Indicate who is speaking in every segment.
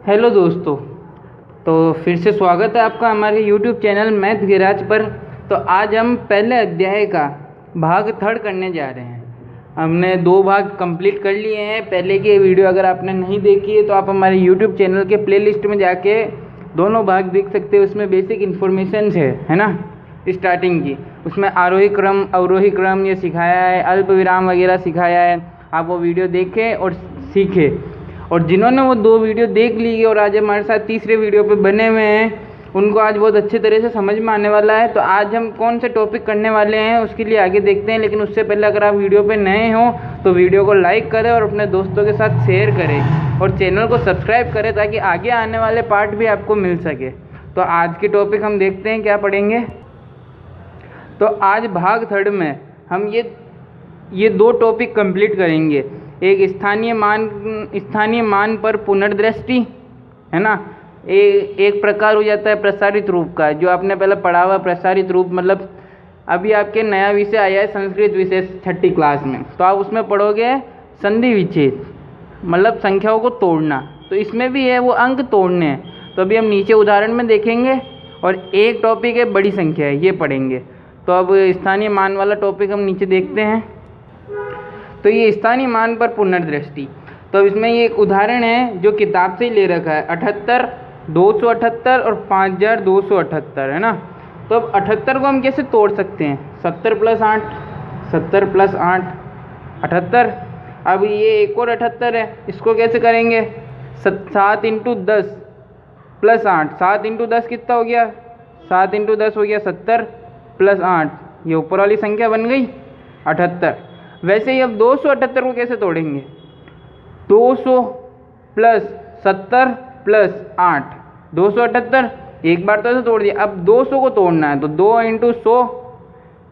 Speaker 1: Hello दोस्तों, तो फिर से स्वागत है आपका हमारे YouTube चैनल मैथ गैराज पर। तो आज हम पहले अध्याय का भाग थर्ड करने जा रहे हैं। हमने 2 भाग कंप्लीट कर लिए हैं। पहले की वीडियो अगर आपने नहीं देखी है तो आप हमारे YouTube चैनल के प्लेलिस्ट में जाके दोनों भाग देख सकते हो। उसमें बेसिक इन्फॉर्मेशन है ना, स्टार्टिंग की। उसमें आरोही क्रम अवरोही क्रम ये सिखाया है, अल्प विराम वगैरह सिखाया है। आप वो वीडियो देखें और सीखें। और जिन्होंने वो 2 वीडियो देख ली है और आज हमारे साथ तीसरे वीडियो पे बने हुए हैं, उनको आज बहुत अच्छे तरह से समझ में आने वाला है। तो आज हम कौन से टॉपिक करने वाले हैं उसके लिए आगे देखते हैं। लेकिन उससे पहले अगर आप वीडियो पे नए हो तो वीडियो को लाइक करें और अपने दोस्तों के साथ शेयर करें और चैनल को सब्सक्राइब करें ताकि आगे आने वाले पार्ट भी आपको मिल सके। तो आज के टॉपिक हम देखते हैं क्या पढ़ेंगे। तो आज भाग थर्ड में हम ये 2 टॉपिक कंप्लीट करेंगे। एक स्थानीय मान पर पुनर्दृष्टि है ना, एक प्रकार हो जाता है प्रसारित रूप का, जो आपने पहले पढ़ा हुआ। प्रसारित रूप मतलब अभी आपके नया विषय आया है संस्कृत विषय 6ठी क्लास में, तो आप उसमें पढ़ोगे संधि विच्छेद मतलब संख्याओं को तोड़ना। तो इसमें भी है वो अंक तोड़ने हैं। तो अभी हम नीचे उदाहरण में देखेंगे और एक टॉपिक है बड़ी संख्या है, ये पढ़ेंगे। तो अब स्थानीय मान वाला टॉपिक हम नीचे देखते हैं। तो ये स्थानीय मान पर पुनर्दृष्टि। तो इसमें ये एक उदाहरण है जो किताब से ही ले रखा है, 78, 278 और 5278 है ना। तो अब 78 को हम कैसे तोड़ सकते हैं? 70 + 8, 70 + 8 78। अब ये एक और 78 है, इसको कैसे करेंगे? 7 × 10 + 8, 7 × 10 कितना हो गया? 7 × 10 हो गया 70 + 8, ये ऊपर वाली संख्या बन गई 78। वैसे ही अब 278 को कैसे तोड़ेंगे? 200 + 70 + 8, 278। एक बार तो ऐसे तोड़ दिया। अब 200 को तोड़ना है तो 2 × 100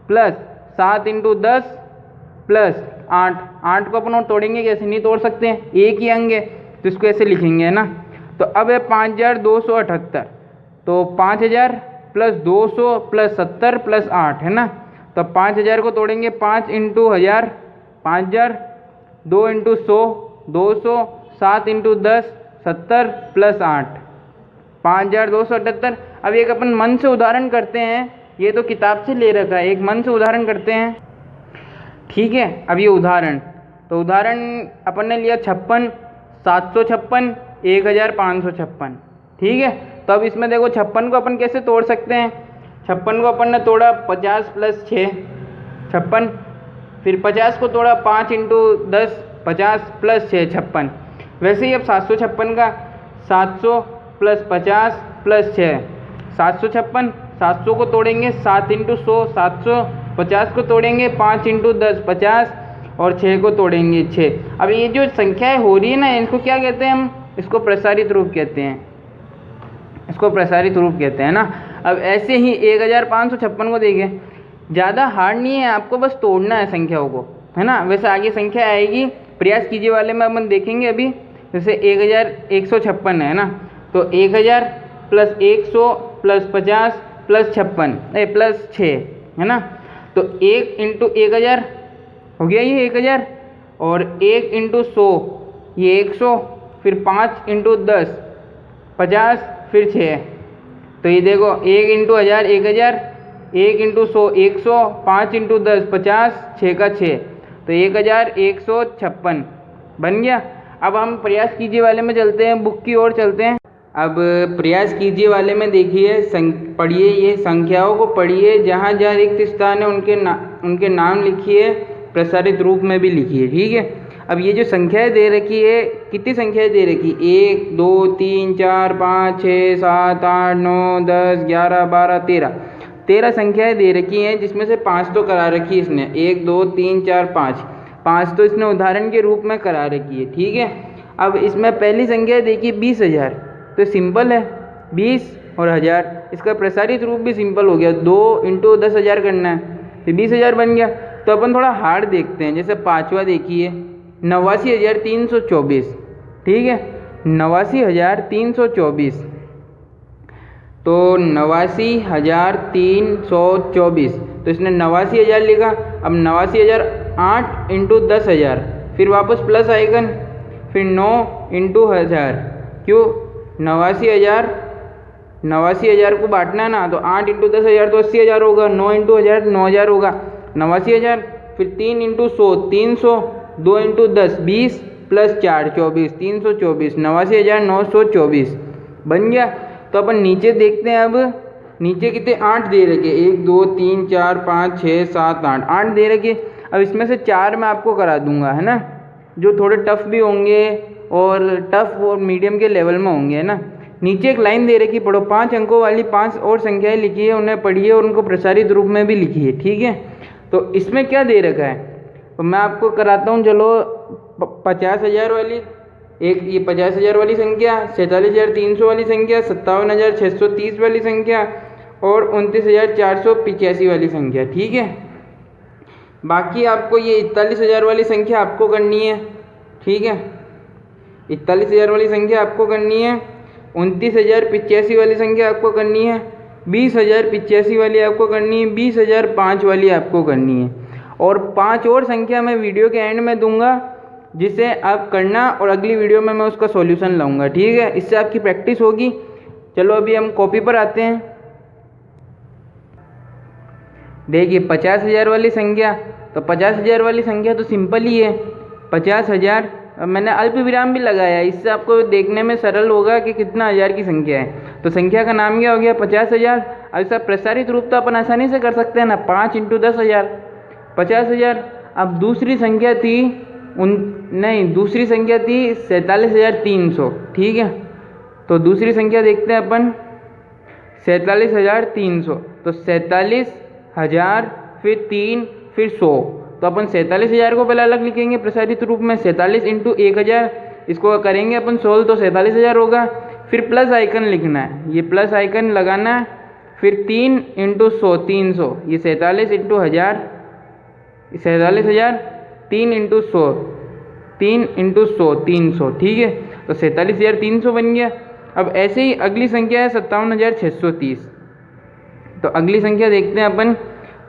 Speaker 1: + 7 × 10 + 8। 8 को अपन और तोड़ेंगे कैसे? नहीं तोड़ सकते हैं, एक ही अंग है तो इसको ऐसे लिखेंगे है ना। तो अब है 5278। तो 5000 + 200 + 70 + 8 है ना। तो 5000 को तोड़ेंगे 5 × 1000 5000, 2 × 100 200, 7 × 10 70 + 8 5278। अब एक अपन मन से उदाहरण करते हैं। ये तो किताब से ले रखा है, एक मन से उदाहरण करते हैं, ठीक है। अब ये उदाहरण, तो उदाहरण अपन ने लिया 56, 756, 1556, ठीक है। तो अब इसमें देखो 56 को अपन कैसे तोड़ सकते हैं? 56 को अपन ने तोड़ा 50 + 6 56, फिर 50 को तोड़ा 5 × 10 50 + 6 56। वैसे ही अब 756 का 700 + 50 + 6 756। 700 को तोड़ेंगे 7 × 100 700, 50 को तोड़ेंगे 5 × 10 50 और 6 को तोड़ेंगे 6। अब ये जो संख्याएं हो रही है ना, इनको क्या कहते हैं हम? इसको प्रसारित रूप कहते हैं, इसको प्रसारित रूप कहते हैं ना। अब ऐसे ही 1556 को देखें, ज़्यादा हार्ड नहीं है, आपको बस तोड़ना है संख्याओं को, है ना। वैसे आगे संख्या आएगी, प्रयास कीजिए वाले में अपन देखेंगे अभी। जैसे 1156 है ना, तो 1000 + 100 + 50 + 56 + 6 है ना। तो 1 × 1000 हो गया ये 1000, और 1 × 100 ये 100, फिर 5 × 10 50, फिर 6। तो ये देखो 1 × 1000 1000, 1 × 100 100, 5 × 10 50, 6 का 6, तो 1156 बन गया। अब हम प्रयास कीजिए वाले में चलते हैं, बुक की ओर चलते हैं। अब प्रयास कीजिए वाले में देखिए, पढ़िए, ये संख्याओं को पढ़िए, जहाँ जहाँ रिक्त स्थान है उनके नाम लिखिए, प्रसारित रूप में भी लिखिए, ठीक है। अब ये जो संख्याएं दे रखी है, कितनी संख्याएं दे रखी? 1 2 3 4 5 6 7 8 9 10 11 12 13 संख्याएं दे रखी हैं, जिसमें से 5 तो करा रखी है इसने। 1 2 3 4 5 तो इसने उदाहरण के रूप में करा रखी है, ठीक है। अब इसमें पहली संख्या देखिए 20,000, तो सिंपल है 20 और 1000, इसका प्रसारित रूप भी सिंपल हो गया। 2 × 10,000 करना है तो 20,000 बन गया। तो अपन थोड़ा हार्ड देखते हैं, जैसे 5वां देखिए 89,324, ठीक है, 89,324। तो 89,324, तो इसने 89,000 लिखा। अब 89,000 8 × 10,000, फिर वापस प्लस आइकन, फिर 9 × 1000, क्यों? 89,000 को बांटना है ना, तो 8 इंटू 10,000 तो 80,000 होगा, 9 इंटू 1000 9,000 होगा, 89,000। फिर 3 इंटू 100 300, 2 इंटू 10 20 प्लस 4 24, 324, 89,924 बन गया। तो अपन नीचे देखते हैं, अब नीचे कितने 8 दे रखे, 1 2 3 4 5 6 7 8 दे रखे। अब इसमें से 4 मैं आपको करा दूंगा, है ना, जो थोड़े टफ भी होंगे और टफ और मीडियम के लेवल में होंगे, है ना। नीचे एक लाइन दे रखी, पढ़ो, 5 अंकों वाली 5 और संख्याएं लिखी है, उन्हें पढ़िए और उनको प्रसारित रूप में भी लिखिए, ठीक है। तो इसमें क्या दे रखा है, तो मैं आपको कराता हूँ, चलो 50,000 वाली एक, ये 50,000 वाली संख्या, 47,300 वाली संख्या, 57,630 वाली संख्या और 29,485 वाली संख्या, ठीक है। बाकी आपको ये 41,000 वाली संख्या आपको करनी है, ठीक है, 41,000 वाली संख्या आपको करनी है, 29,085 वाली संख्या आपको करनी है, 20,085 वाली आपको करनी है, 20,005 वाली आपको करनी है, और 5 और संख्या मैं वीडियो के एंड में दूंगा जिसे आप करना, और अगली वीडियो में मैं उसका सॉल्यूशन लाऊंगा, ठीक है। इससे आपकी प्रैक्टिस होगी। चलो अभी हम कॉपी पर आते हैं। देखिए 50,000 वाली संख्या, तो 50,000 वाली संख्या तो सिंपल ही है, 50,000, मैंने अल्प विराम भी लगाया, इससे आपको देखने में सरल होगा कि कितना हज़ार की संख्या है। तो संख्या का नाम क्या हो गया, 50,000। अब इसका प्रसारित रूप तो अपन आसानी से कर सकते हैं ना, 5 इंटू 10,000 50,000। अब दूसरी संख्या थी दूसरी संख्या थी 47,300, ठीक है। तो दूसरी संख्या देखते हैं अपन, 47,300, तो 47,000 फिर 3 फिर 100, तो अपन 47,000 को पहले अलग लिखेंगे प्रसारित रूप में, 47 इंटू 1,000, इसको करेंगे अपन 16 तो 47,000 होगा। फिर प्लस आइकन लिखना है, ये प्लस आइकन लगाना है, फिर 3 इंटू 100 300, ये 47 इंटू 1000 47,000, 3 इंटू 100 3 इंटू 100 300, ठीक है। तो 47,300 बन गया। अब ऐसे ही अगली संख्या है 57,630, तो अगली संख्या देखते हैं अपन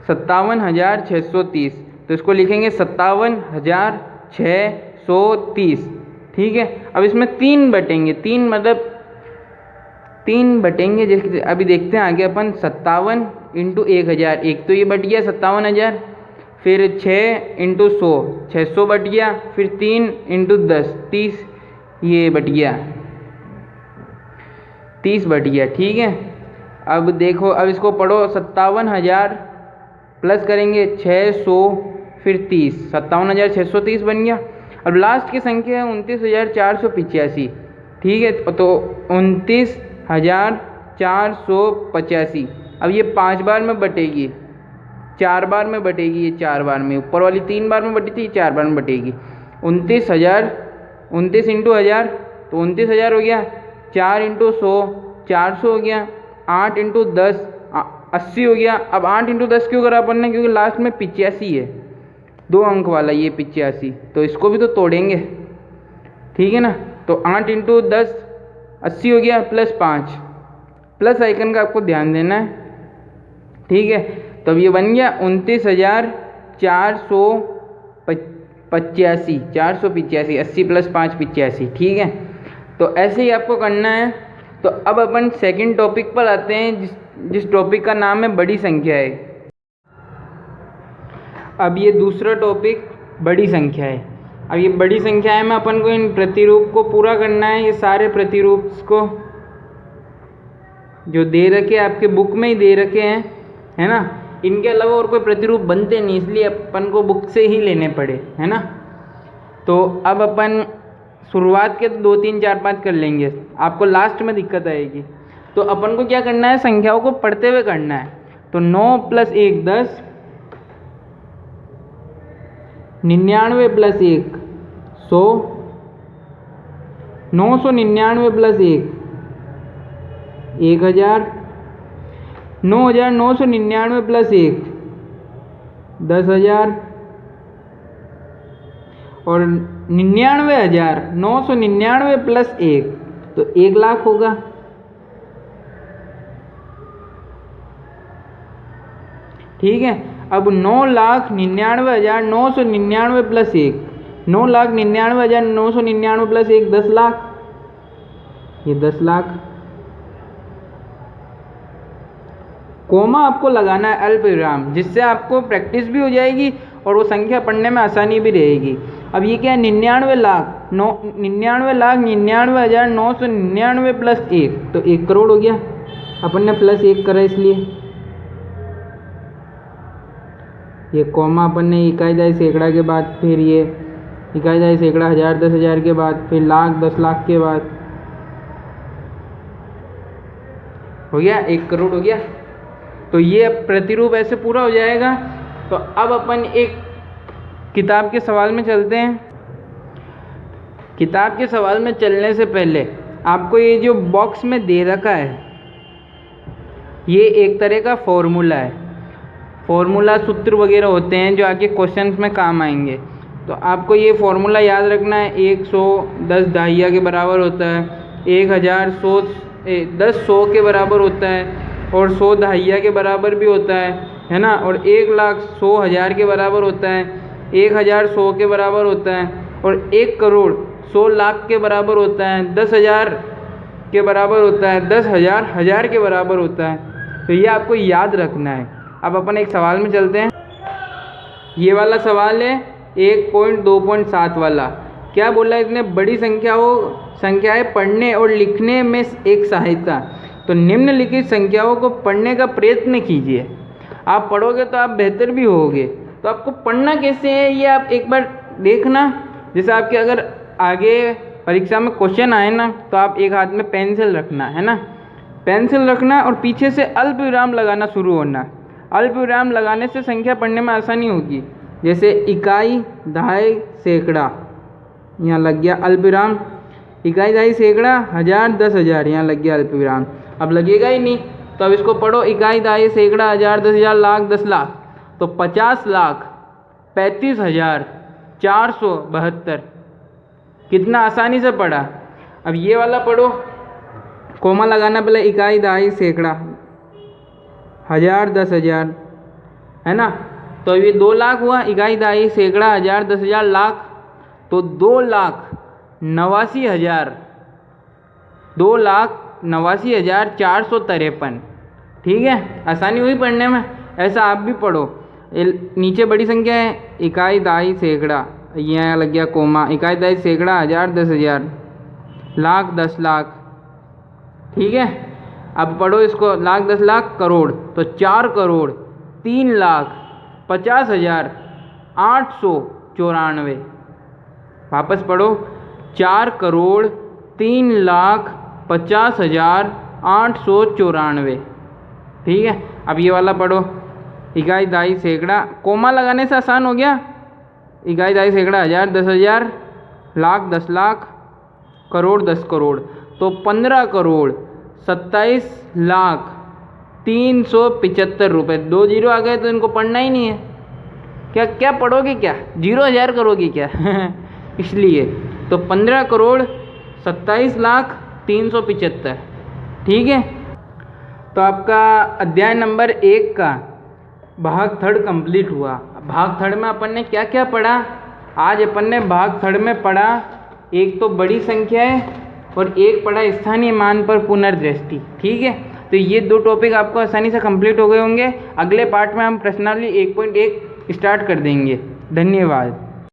Speaker 1: 57,630, तो इसको लिखेंगे 57,630, ठीक है। अब इसमें 3 बटेंगे, 3 मतलब 3 बटेंगे, जैसे अभी देखते हैं आगे अपन, 57 इंटू 1,000, एक तो ये बट गया 57,000, फिर 6 इंटू 100 600 बट गया, फिर 3 इंटू 10 30, ये बट गया 30 बट गया, ठीक है। अब देखो, अब इसको पढ़ो, 57,000 प्लस करेंगे 600 फिर 30, 57,630 बन गया। अब लास्ट की संख्या है 29,485, ठीक है, तो 29,485। अब ये 5 बार में बटेगी, 4 बार में बटेगी, ये 4 बार में, ऊपर वाली 3 बार में बटी थी, 4 बार में बटेगी। 29,000 29 इंटू 1000 तो 29,000 हो गया, 4 इंटू 100 400 हो गया, 8 इंटू 10 80 हो गया। अब 8 इंटू 10 क्यों करा अपन ने, क्योंकि लास्ट में 85 है, 2 अंक वाला ये 85, तो इसको भी तो तोड़ेंगे, ठीक है ना। तो 8 इंटू 10 80 हो गया, प्लस 5, प्लस आइकन का आपको ध्यान देना है, ठीक है। तो अब ये बन गया 29,485 485, 80 प्लस 5 85, ठीक है। तो ऐसे ही आपको करना है। तो अब अपन सेकंड टॉपिक पर आते हैं, जिस टॉपिक का नाम है बड़ी संख्या है। अब ये दूसरा टॉपिक बड़ी संख्या है। अब ये बड़ी संख्या में अपन को इन प्रतिरूप को पूरा करना है, ये सारे प्रतिरूप को जो दे रखे आपके बुक में ही दे रखे हैं, है ना। इनके अलावा और कोई प्रतिरूप बनते नहीं, इसलिए अपन को बुक से ही लेने पड़े, है ना। तो अब अपन शुरुआत के 2 3 4 5 कर लेंगे, आपको लास्ट में दिक्कत आएगी। तो अपन को क्या करना है, संख्याओं को पढ़ते हुए करना है। तो 9 प्लस 1 10, 99 प्लस 1 100, 999 प्लस 1 1000, 9,999 प्लस 1 10,000, और 99,999 प्लस 1 तो 1,00,000 होगा, ठीक है। अब 9,99,999 प्लस 1, 9,99,999 प्लस 1 10,00,000, ये 10 लाख। कोमा आपको लगाना है अल्पविराम, जिससे आपको प्रैक्टिस भी हो जाएगी और वो संख्या पढ़ने में आसानी भी रहेगी। अब ये क्या है, 99,99,99,999 प्लस 1, तो 1 करोड़ हो गया। अपन ने प्लस 1 करा इसलिए ये कोमा अपन ने इकाई दहाई सैकड़ा के बाद, फिर ये इकाई दहाई सैकड़ा, 1000 10,000 के बाद, फिर लाख 10 लाख के बाद हो गया 1 करोड़ हो गया। तो ये प्रतिरूप ऐसे पूरा हो जाएगा। तो अब अपन एक किताब के सवाल में चलते हैं। किताब के सवाल में चलने से पहले आपको ये जो बॉक्स में दे रखा है, ये एक तरह का फॉर्मूला है। फॉर्मूला सूत्र वगैरह होते हैं जो आगे क्वेश्चंस में काम आएंगे। तो आपको ये फॉर्मूला याद रखना है। 100 10 दहाइया के बराबर होता है, 1000 10 100 के बराबर होता है, और 100 दहाइया के बराबर भी होता है ना। और 1 लाख 100,000 के बराबर होता है, 1000 100 के बराबर होता है, और 1 करोड़ 100 लाख के बराबर होता है, 10,000 के बराबर होता है, 10,000 1000 के बराबर होता है। तो ये आपको याद रखना है। अब अपन एक सवाल में चलते हैं। ये वाला सवाल है 1.2.7 वाला। क्या बोला इसने, बड़ी संख्याएं पढ़ने और लिखने में एक सहायता। तो निम्नलिखित संख्याओं को पढ़ने का प्रयत्न कीजिए। आप पढ़ोगे तो आप बेहतर भी होगे। तो आपको पढ़ना कैसे है ये आप एक बार देखना। जैसे आपके अगर आगे परीक्षा में क्वेश्चन आए ना, तो आप एक हाथ में पेंसिल रखना है ना, पेंसिल रखना और पीछे से अल्पविराम लगाना शुरू होना। अल्पविराम लगाने से संख्या पढ़ने में आसानी होगी। जैसे इकाई दहाई सैकड़ा, यहाँ लग गया अल्पविराम। इकाई दहाई सैकड़ा, 1000 10,000, यहाँ लग गया अल्पविराम। अब लगेगा ही नहीं, तो अब इसको पढ़ो। इकाई दहाई सैकड़ा, 1000 10,000, लाख 10 लाख, तो 50,35,472। कितना आसानी से पढ़ा। अब ये वाला पढ़ो, कोमा लगाना पहले। इकाई दहाई सैकड़ा, 1000 10,000, है ना। तो ये 2 लाख हुआ। इकाई दहाई सैकड़ा, 1000 10,000, लाख, तो 2,89,000, 2,89,453। ठीक है, आसानी हुई पढ़ने में। ऐसा आप भी पढ़ो। नीचे बड़ी संख्या है, इकाई दहाई सैकड़ा, यहाँ लग गया कोमा। इकाई दहाई सैकड़ा, 1000 10,000, लाख 10 लाख। ठीक है, अब पढ़ो इसको, लाख 10 लाख करोड़, तो 4,50,894। वापस पढ़ो, 4,50,894। ठीक है, अब ये वाला पढ़ो, इकाई दहाई सैकड़ा, कोमा लगाने से आसान हो गया। इकाई दहाई सैकड़ा, 1000 10,000, लाख 10 लाख, करोड़ 10 करोड़, तो 15,27,03,75 रुपये। 2 जीरो आ गए तो इनको पढ़ना ही नहीं है। क्या क्या पढ़ोगे, क्या 0,000 करोगे क्या इसलिए तो 15,27,03,75। ठीक है, तो आपका अध्याय नंबर 1 का भाग थर्ड कंप्लीट हुआ। भाग थर्ड में अपन ने क्या क्या पढ़ा। आज अपन ने भाग थर्ड में पढ़ा, एक तो बड़ी संख्या है और एक पढ़ा स्थानीय मान पर पुनर्दृष्टि। ठीक है, तो ये 2 टॉपिक आपको आसानी से कंप्लीट हो गए होंगे। अगले पार्ट में हम प्रश्नावली 1.1 स्टार्ट कर देंगे। धन्यवाद।